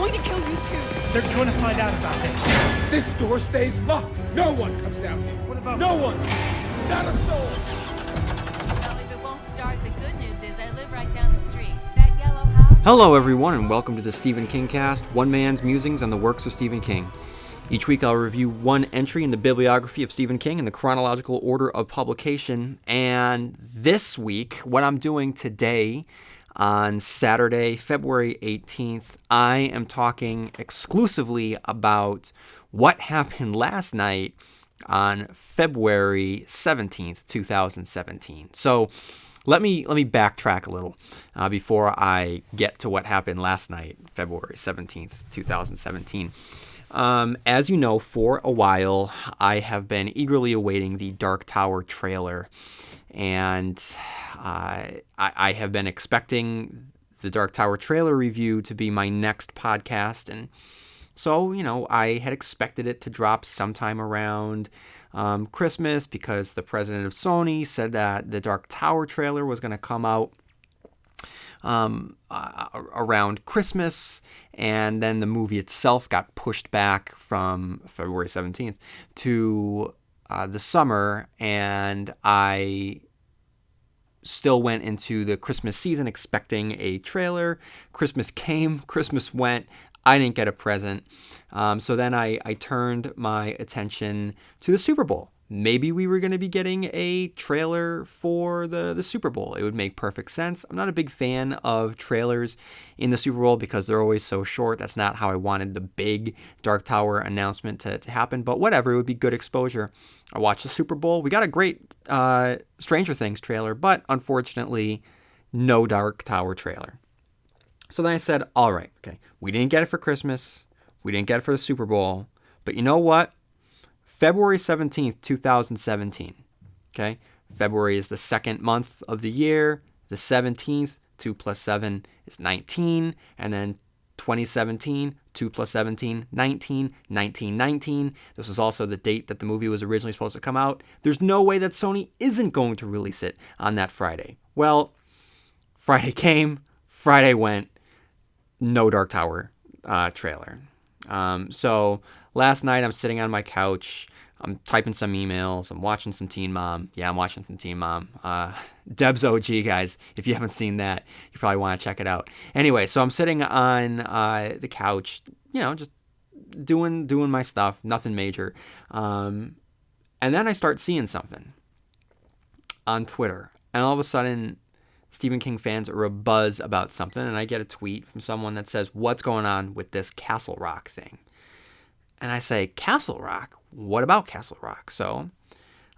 going to kill you too. They're going to find out about this. This door stays locked. No one comes down here. What about... No one. Not a soul. Well, if it won't start, the good news is I live right down the street. That yellow house... Hello everyone and welcome to the Stephen King Cast, one man's musings on the works of Stephen King. Each week I'll review one entry in the bibliography of Stephen King in the chronological order of publication. And this week, what I'm doing today on Saturday, February 18th, I am talking exclusively about what happened last night on February 17th, 2017. So let me backtrack a little before I get to what happened last night, February 17th, 2017. As you know, for a while, I have been eagerly awaiting the Dark Tower trailer, and I have been expecting the Dark Tower trailer review to be my next podcast, and so, I had expected it to drop sometime around Christmas, because the president of Sony said that the Dark Tower trailer was going to come out around Christmas, and then the movie itself got pushed back from February 17th to the summer, and I still went into the Christmas season expecting a trailer. Christmas came, Christmas went, I didn't get a present, so then I turned my attention to the Super Bowl. Maybe we were going to be getting a trailer for the Super Bowl. It would make perfect sense. I'm not a big fan of trailers in the Super Bowl because they're always so short. That's not how I wanted the big Dark Tower announcement to happen. But whatever, it would be good exposure. I watched the Super Bowl. We got a great Stranger Things trailer, but unfortunately, no Dark Tower trailer. So then I said, all right, okay, we didn't get it for Christmas. We didn't get it for the Super Bowl. But you know what? February 17th, 2017, okay? February is the second month of the year. The 17th, 2 plus 7 is 19. And then 2017, 2 plus 17, 19, 1919. This was also the date that the movie was originally supposed to come out. There's no way that Sony isn't going to release it on that Friday. Well, Friday came, Friday went, no Dark Tower trailer. So last night I'm sitting on my couch, I'm typing some emails, I'm watching some Teen Mom. Yeah, I'm watching some Teen Mom. Deb's OG, guys. If you haven't seen that, you probably want to check it out. Anyway, so I'm sitting on the couch, just doing my stuff, nothing major. And then I start seeing something on Twitter, and all of a sudden Stephen King fans are abuzz about something, and I get a tweet from someone that says, "What's going on with this Castle Rock thing?" And I say, Castle Rock? What about Castle Rock? So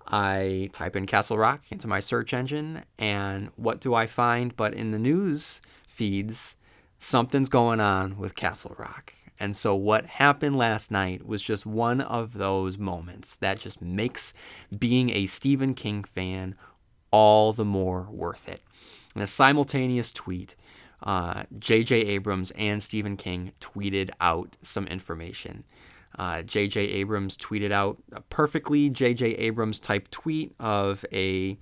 I type in Castle Rock into my search engine, and what do I find? But in the news feeds, something's going on with Castle Rock. And so what happened last night was just one of those moments that just makes being a Stephen King fan all the more worth it. In a simultaneous tweet, J.J. Abrams and Stephen King tweeted out some information. J.J. Abrams tweeted out a perfectly J.J. Abrams type tweet of a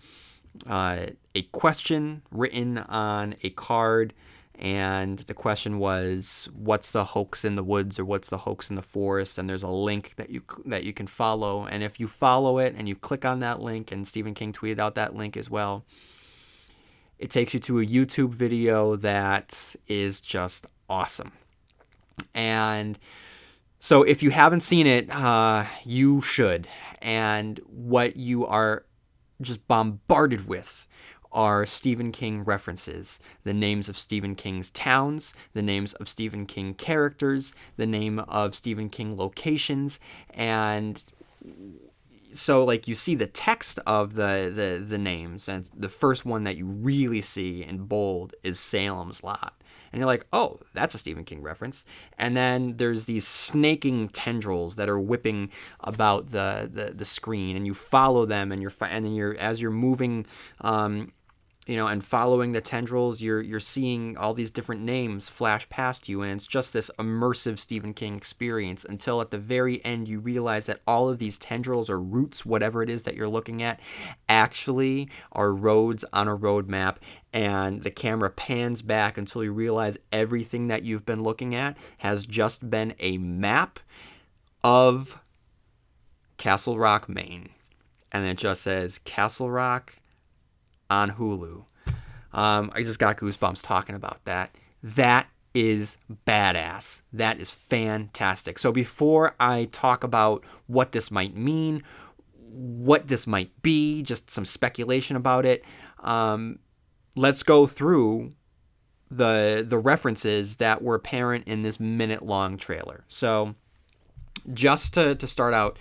question written on a card, and the question was, "What's the hoax in the woods?" or "What's the hoax in the forest?" And there's a link that you can follow, and if you follow it and you click on that link, and Stephen King tweeted out that link as well, it takes you to a YouTube video that is just awesome. And so if you haven't seen it, you should. And what you are just bombarded with are Stephen King references. The names of Stephen King's towns, the names of Stephen King characters, the name of Stephen King locations. And so you see the text of the names, and the first one that you really see in bold is Salem's Lot. And you're like, oh, that's a Stephen King reference. And then there's these snaking tendrils that are whipping about the screen, and you follow them, and then as you're moving and following the tendrils, you're seeing all these different names flash past you, and it's just this immersive Stephen King experience until at the very end you realize that all of these tendrils or roots, whatever it is that you're looking at, actually are roads on a road map, and the camera pans back until you realize everything that you've been looking at has just been a map of Castle Rock, Maine. And it just says Castle Rock on Hulu. I just got goosebumps talking about that. That is badass. That is fantastic. So before I talk about what this might mean, what this might be, just some speculation about it, let's go through the references that were apparent in this minute-long trailer. So just to start out,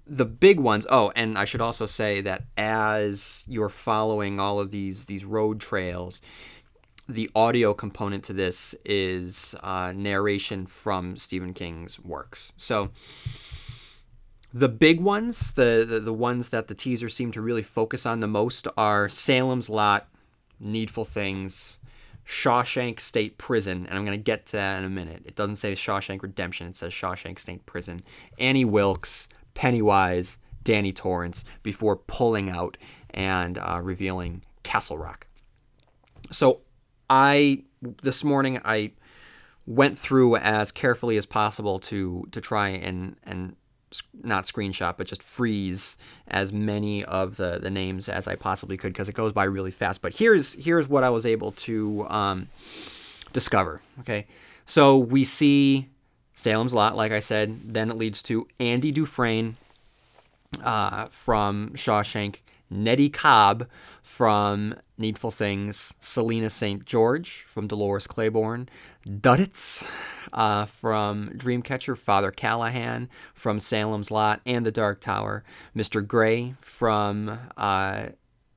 the big ones. Oh, and I should also say that as you're following all of these road trails, the audio component to this is narration from Stephen King's works. So the big ones, the ones that the teaser seemed to really focus on the most, are Salem's Lot, Needful Things, Shawshank State Prison, and I'm going to get to that in a minute. It doesn't say Shawshank Redemption, it says Shawshank State Prison, Annie Wilkes, Pennywise, Danny Torrance, before pulling out and revealing Castle Rock. So this morning I went through as carefully as possible to try and not screenshot, but just freeze as many of the names as I possibly could, because it goes by really fast. But here's what I was able to discover. Okay, so we see Salem's Lot, like I said. Then it leads to Andy Dufresne from Shawshank, Nettie Cobb from Needful Things, Selena St. George from Dolores Claiborne, Duddits from Dreamcatcher, Father Callahan from Salem's Lot and The Dark Tower, Mr. Gray from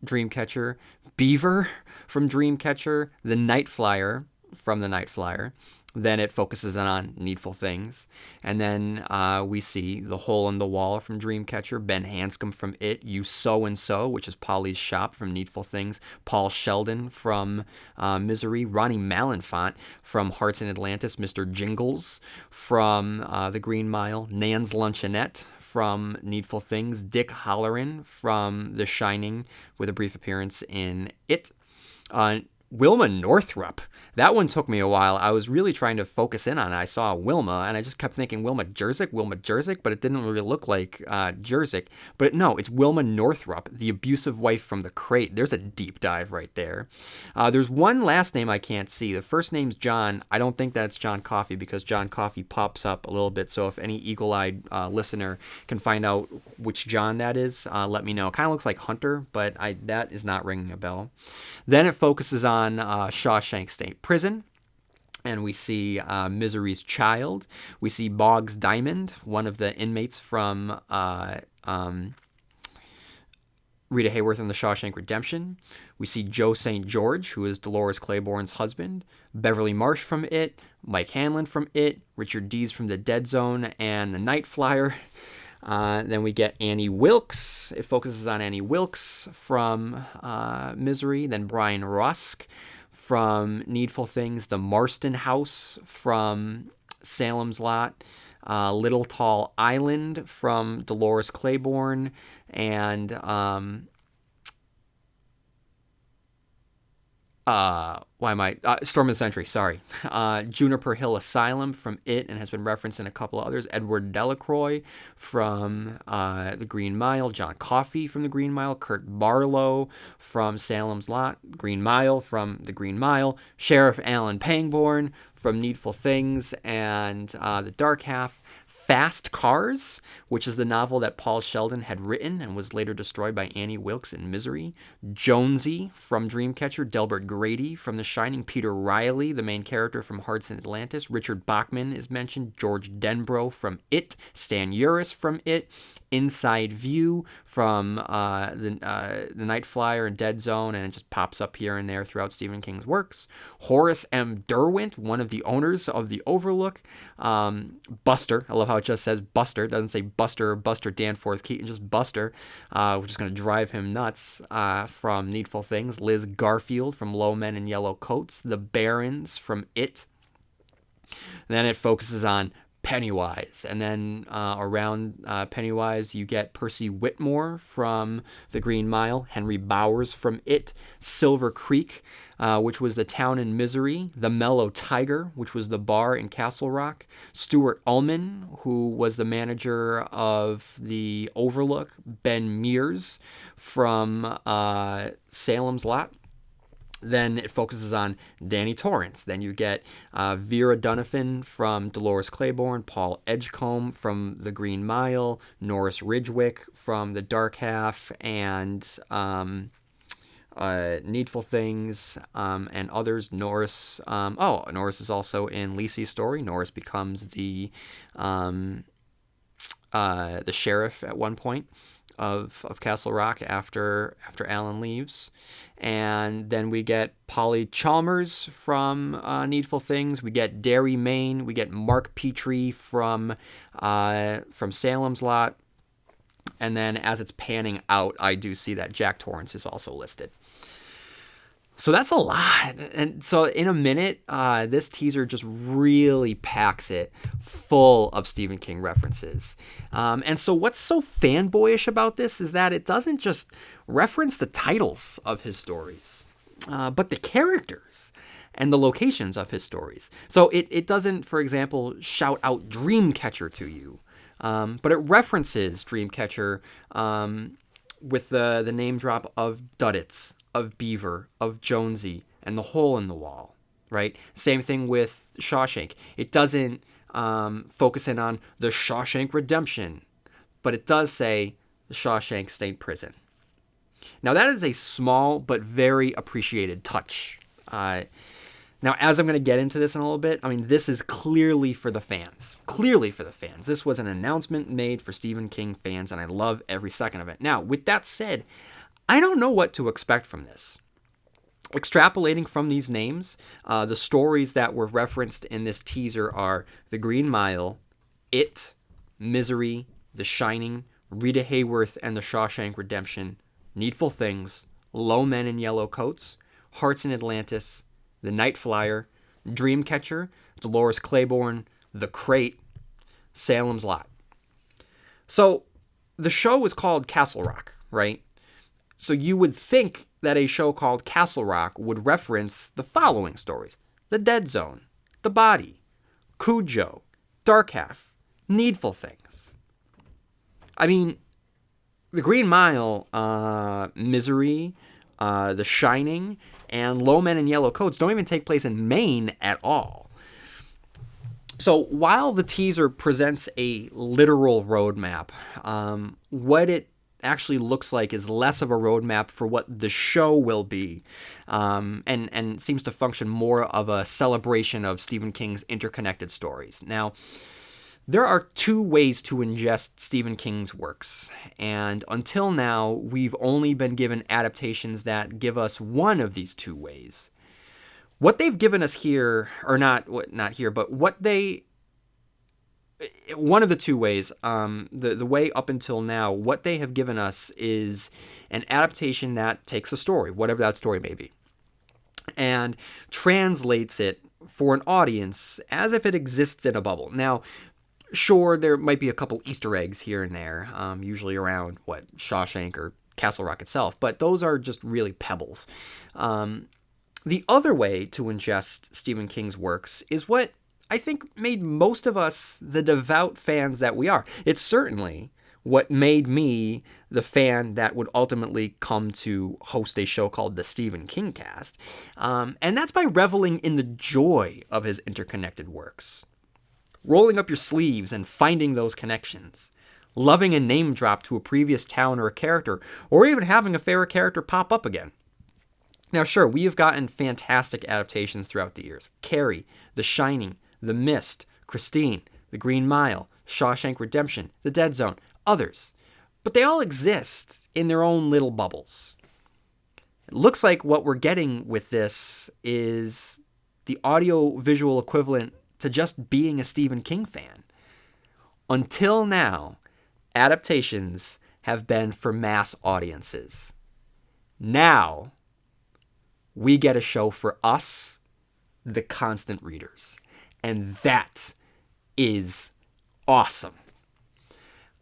Dreamcatcher, Beaver from Dreamcatcher, The Night Flyer from The Night Flyer. Then it focuses on Needful Things. And then we see The Hole in the Wall from Dreamcatcher, Ben Hanscom from It, You So and So, which is Polly's Shop from Needful Things, Paul Sheldon from Misery, Ronnie Malenfant from Hearts in Atlantis, Mr. Jingles from The Green Mile, Nan's Luncheonette from Needful Things, Dick Halloran from The Shining, with a brief appearance in It. Wilma Northrup. That one took me a while. I was really trying to focus in on it. I saw Wilma, and I just kept thinking Wilma Jerzik, but it didn't really look like Jerzik. But no, it's Wilma Northrup, the abusive wife from The Crate. There's a deep dive right there. There's one last name I can't see. The first name's John. I don't think that's John Coffey, because John Coffey pops up a little bit. So if any eagle-eyed listener can find out which John that is, let me know. Kind of looks like Hunter, but that is not ringing a bell. Then it focuses on Shawshank State Prison, and we see Misery's Child. We see Boggs Diamond, one of the inmates from Rita Hayworth in The Shawshank Redemption. We see Joe St. George, who is Dolores Claiborne's husband, Beverly Marsh from It, Mike Hanlon from It, Richard Dees from The Dead Zone and The Night Flyer. Then we get Annie Wilkes. It focuses on Annie Wilkes from Misery. Then Brian Rusk from Needful Things. The Marston House from Salem's Lot. Little Tall Island from Dolores Claiborne. And Storm of the Century, sorry. Juniper Hill Asylum from It, and has been referenced in a couple of others. Edward Delacroix from The Green Mile. John Coffey from The Green Mile. Kurt Barlow from Salem's Lot. Green Mile from The Green Mile. Sheriff Alan Pangborn from Needful Things and The Dark Half. Fast Cars, which is the novel that Paul Sheldon had written and was later destroyed by Annie Wilkes in Misery. Jonesy from Dreamcatcher. Delbert Grady from The Shining. Peter Riley, the main character from Hearts in Atlantis. Richard Bachman is mentioned. George Denbrough from It. Stan Uris from It. Inside View from the Night Flyer and Dead Zone, and it just pops up here and there throughout Stephen King's works. Horace M. Derwent, one of the owners of the Overlook. Buster, I love how how it just says Buster. It doesn't say Buster or Buster Danforth Keaton, just Buster, which is going to drive him nuts, from Needful Things. Liz Garfield from Low Men in Yellow Coats. The Barons from It. Then it focuses on Pennywise, and then around Pennywise you get Percy Whitmore from The Green Mile, Henry Bowers from It, Silver Creek, which was the town in Misery, The Mellow Tiger, which was the bar in Castle Rock, Stuart Ullman, who was the manager of the Overlook, Ben Mears from Salem's Lot. Then it focuses on Danny Torrance. Then you get Vera Donovan from Dolores Claiborne, Paul Edgecombe from The Green Mile, Norris Ridgwick from The Dark Half, and Needful Things, and others. Norris is also in Lacey's story. Norris becomes the sheriff at one point of Castle Rock after Alan leaves. And then we get Polly Chalmers from Needful Things. We get Derry Main. We get Mark Petrie from Salem's Lot. And then as it's panning out, I do see that Jack Torrance is also listed. So that's a lot. And so in a minute, this teaser just really packs it full of Stephen King references. And so what's so fanboyish about this is that it doesn't just reference the titles of his stories, but the characters and the locations of his stories. So it doesn't, for example, shout out Dreamcatcher to you, but it references Dreamcatcher with the name drop of Duddits, of Beaver, of Jonesy, and the hole in the wall, right? Same thing with Shawshank. It doesn't focus in on the Shawshank Redemption, but it does say the Shawshank State Prison. Now that is a small but very appreciated touch. Now, as I'm going to get into this in a little bit, I mean, this is clearly for the fans. Clearly for the fans. This was an announcement made for Stephen King fans, and I love every second of it. Now, with that said, I don't know what to expect from this. Extrapolating from these names, the stories that were referenced in this teaser are The Green Mile, It, Misery, The Shining, Rita Hayworth and the Shawshank Redemption, Needful Things, Low Men in Yellow Coats, Hearts in Atlantis, The Night Flyer, Dreamcatcher, Dolores Claiborne, The Crate, Salem's Lot. So the show is called Castle Rock, right? So you would think that a show called Castle Rock would reference the following stories: The Dead Zone, The Body, Cujo, Dark Half, Needful Things. I mean, The Green Mile, Misery, The Shining, and Low Men in Yellow Coats don't even take place in Maine at all. So while the teaser presents a literal roadmap, what it actually looks like is less of a roadmap for what the show will be, and seems to function more of a celebration of Stephen King's interconnected stories. Now, there are two ways to ingest Stephen King's works, and until now, we've only been given adaptations that give us one of these two ways. What they've given us here, or not here, but one of the two ways, the way up until now, what they have given us is an adaptation that takes a story, whatever that story may be, and translates it for an audience as if it exists in a bubble. Now, sure, there might be a couple Easter eggs here and there, usually around, Shawshank or Castle Rock itself, but those are just really pebbles. The other way to ingest Stephen King's works is what I think made most of us the devout fans that we are. It's certainly what made me the fan that would ultimately come to host a show called the Stephen King Cast. And that's by reveling in the joy of his interconnected works. Rolling up your sleeves and finding those connections. Loving a name drop to a previous town or a character, or even having a favorite character pop up again. Now, sure, we have gotten fantastic adaptations throughout the years. Carrie, The Shining, The Mist, Christine, The Green Mile, Shawshank Redemption, The Dead Zone, others. But they all exist in their own little bubbles. It looks like what we're getting with this is the audio-visual equivalent to just being a Stephen King fan. Until now, adaptations have been for mass audiences. Now, we get a show for us, the constant readers. And that is awesome.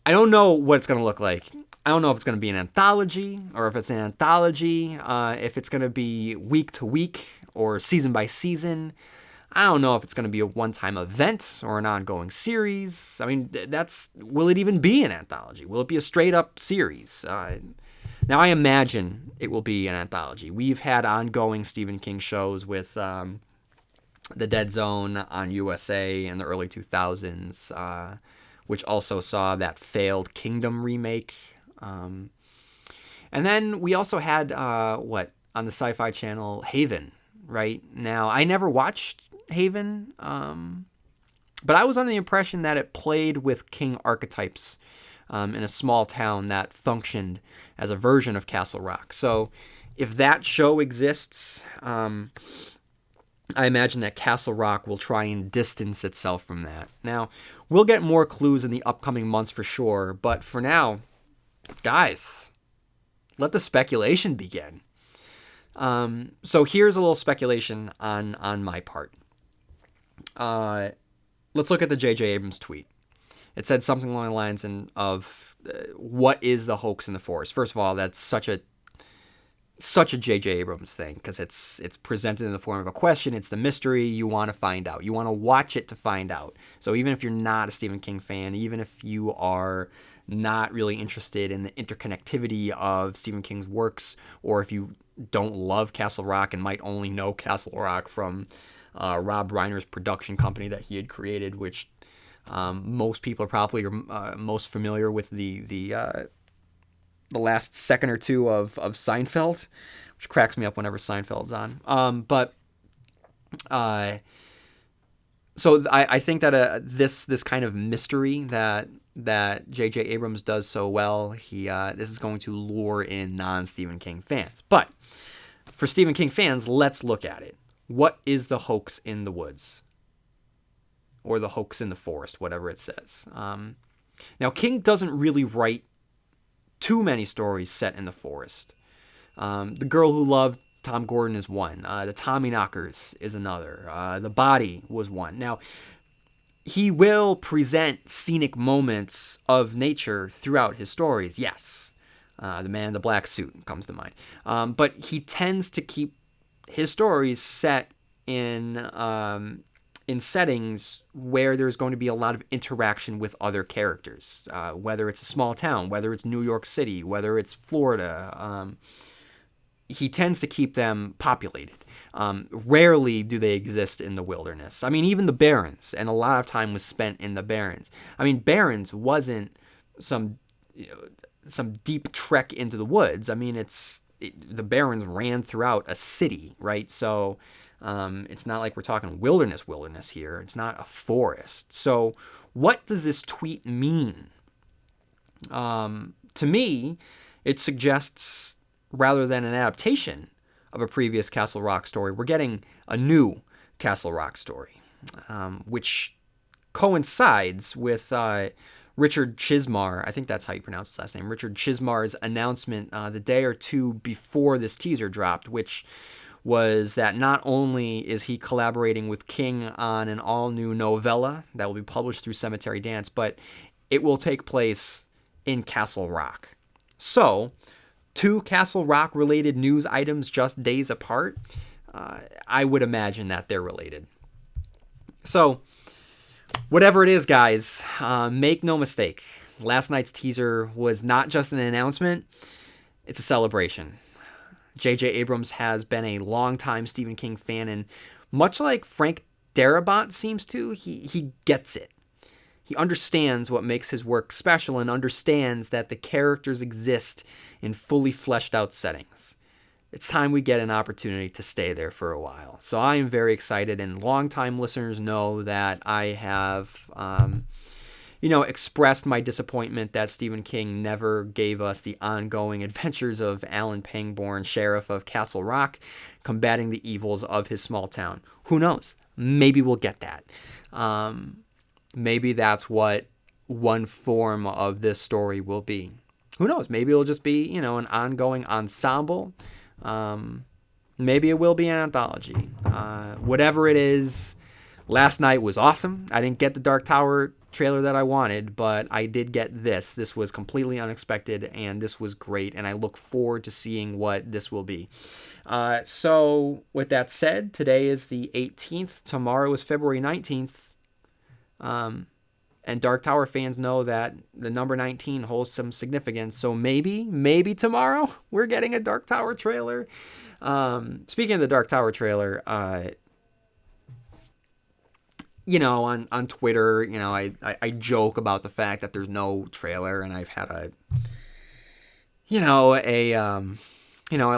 I don't know what it's going to look like. I don't know if it's going to be an anthology or if it's an anthology, if it's going to be week to week or season by season. I don't know if it's going to be a one-time event or an ongoing series. I mean, will it even be an anthology? Will it be a straight-up series? Now, I imagine it will be an anthology. We've had ongoing Stephen King shows with The Dead Zone on USA in the early 2000s, which also saw that failed Kingdom remake. And then we also had, on the Sci-Fi Channel, Haven, right? Now, I never watched Haven, but I was under the impression that it played with King archetypes in a small town that functioned as a version of Castle Rock. So if that show exists, I imagine that Castle Rock will try and distance itself from that. Now, we'll get more clues in the upcoming months for sure, but for now, guys, let the speculation begin. So here's a little speculation on my part. Let's look at the J.J. Abrams tweet. It said something along the lines of what is the hoax in the forest? First of all, that's such a J.J. Abrams thing because it's presented in the form of a question. It's the mystery. You want to find out. You want to watch it to find out. So even if you're not a Stephen King fan, even if you are not really interested in the interconnectivity of Stephen King's works, or if you don't love Castle Rock and might only know Castle Rock from Rob Reiner's production company that he had created, which most people are probably most familiar with the last second or two of Seinfeld, which cracks me up whenever Seinfeld's on. So I think that this kind of mystery that J.J. Abrams does so well, this is going to lure in non-Stephen King fans. But for Stephen King fans, let's look at it. What is the hoax in the woods? Or the hoax in the forest, whatever it says. Now, King doesn't really write too many stories set in the forest. The Girl Who Loved Tom Gordon is one. The Tommyknockers is another. The Body was one. Now, he will present scenic moments of nature throughout his stories, yes. The Man in the Black Suit comes to mind. But he tends to keep his stories set in settings where there's going to be a lot of interaction with other characters, whether it's a small town, whether it's New York City, whether it's Florida. He tends to keep them populated. Rarely do they exist in the wilderness. I mean, even the Barrens, and a lot of time was spent in the Barrens. I mean, Barrens wasn't some deep trek into the woods. I mean, the Barrens ran throughout a city, right? So it's not like we're talking wilderness here. It's not a forest. So what does this tweet mean? To me, it suggests, rather than an adaptation of a previous Castle Rock story, we're getting a new Castle Rock story, which coincides with Richard Chismar, I think that's how you pronounce his last name, Richard Chismar's announcement the day or two before this teaser dropped, which was that not only is he collaborating with King on an all-new novella that will be published through Cemetery Dance, but it will take place in Castle Rock. So, two Castle Rock-related news items just days apart, I would imagine that they're related. So, whatever it is, guys, make no mistake. Last night's teaser was not just an announcement, it's a celebration. J.J. Abrams has been a longtime Stephen King fan, and much like Frank Darabont seems to, he gets it. He understands what makes his work special and understands that the characters exist in fully fleshed out settings. It's time we get an opportunity to stay there for a while. So I am very excited, and longtime listeners know that I have expressed my disappointment that Stephen King never gave us the ongoing adventures of Alan Pangborn, sheriff of Castle Rock, combating the evils of his small town. Who knows? Maybe we'll get that. Maybe that's what one form of this story will be. Who knows? Maybe it'll just be, an ongoing ensemble. Maybe it will be an anthology. Whatever it is, last night was awesome. I didn't get the Dark Tower trailer that I wanted, but I did get this. This was completely unexpected, and this was great, and I look forward to seeing what this will be. So, with that said, today is the 18th. Tomorrow is February 19th. And Dark Tower fans know that the number 19 holds some significance. So maybe tomorrow we're getting a Dark Tower trailer. Speaking of the Dark Tower trailer, on Twitter, I joke about the fact that there's no trailer, and I've had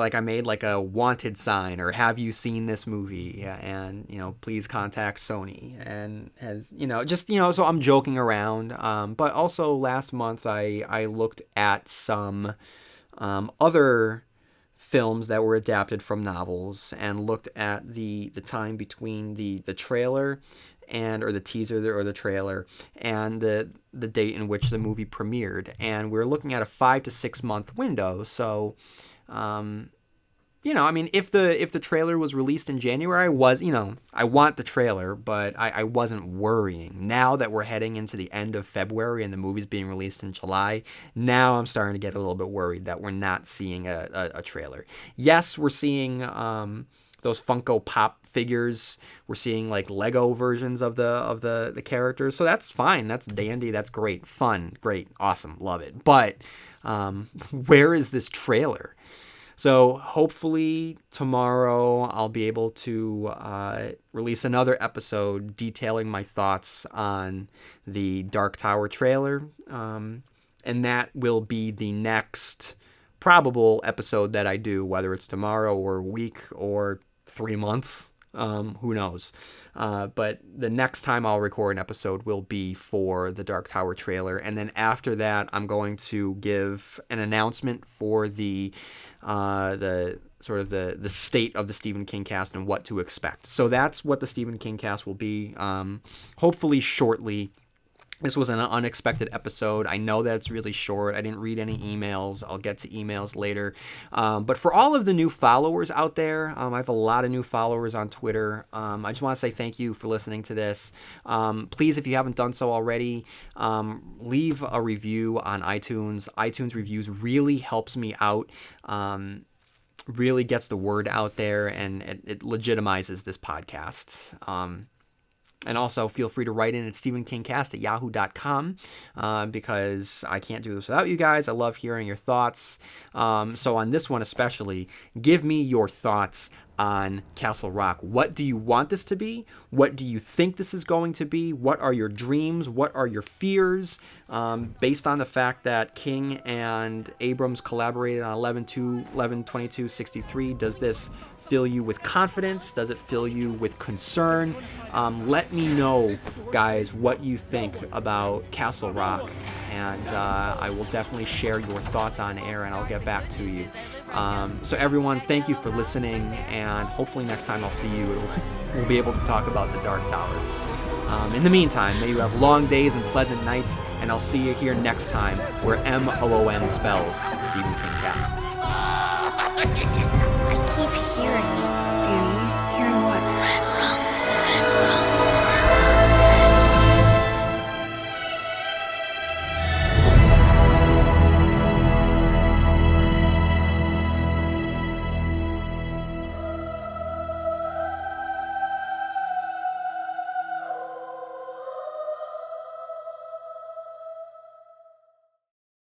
I made like a wanted sign, or have you seen this movie? And, please contact Sony, and so I'm joking around. But also last month I looked at some other films that were adapted from novels, and looked at the time between the trailer or the teaser or the trailer and the date in which the movie premiered. And we're looking at a 5 to 6 month window. So, if the trailer was released in January, I want the trailer, but I wasn't worrying. Now that we're heading into the end of February and the movie's being released in July, now I'm starting to get a little bit worried that we're not seeing a trailer. Yes, we're seeing those Funko Pop figures. We're seeing like Lego versions of the characters. So that's fine. That's dandy. That's great. Fun. Great. Awesome. Love it. But where is this trailer? So hopefully tomorrow I'll be able to release another episode detailing my thoughts on the Dark Tower trailer. And that will be the next probable episode that I do, whether it's tomorrow or a week or 3 months. Who knows? But the next time I'll record an episode will be for the Dark Tower trailer. And then after that, I'm going to give an announcement for the sort of the state of the Stephen King cast and what to expect. So that's what the Stephen King cast will be, hopefully shortly. This was an unexpected episode. I know that it's really short. I didn't read any emails. I'll get to emails later. But for all of the new followers out there, I have a lot of new followers on Twitter. I just want to say thank you for listening to this. Please, if you haven't done so already, leave a review on iTunes. iTunes reviews really helps me out. Really gets the word out there, and it legitimizes this podcast. And also feel free to write in at stephenkingcast@yahoo.com because I can't do this without you guys. I love hearing your thoughts. So on this one especially, give me your thoughts on Castle Rock. What do you want this to be? What do you think this is going to be? What are your dreams? What are your fears? Based on the fact that King and Abrams collaborated on 11/22/63, does this fill you with confidence? Does it fill you with concern? Let me know, guys, what you think about Castle Rock, and I will definitely share your thoughts on air, and I'll get back to you. So everyone, thank you for listening, and hopefully next time I'll see you, we'll be able to talk about the Dark Tower. In the meantime, may you have long days and pleasant nights, and I'll see you here next time where MOON spells Stephen King Cast.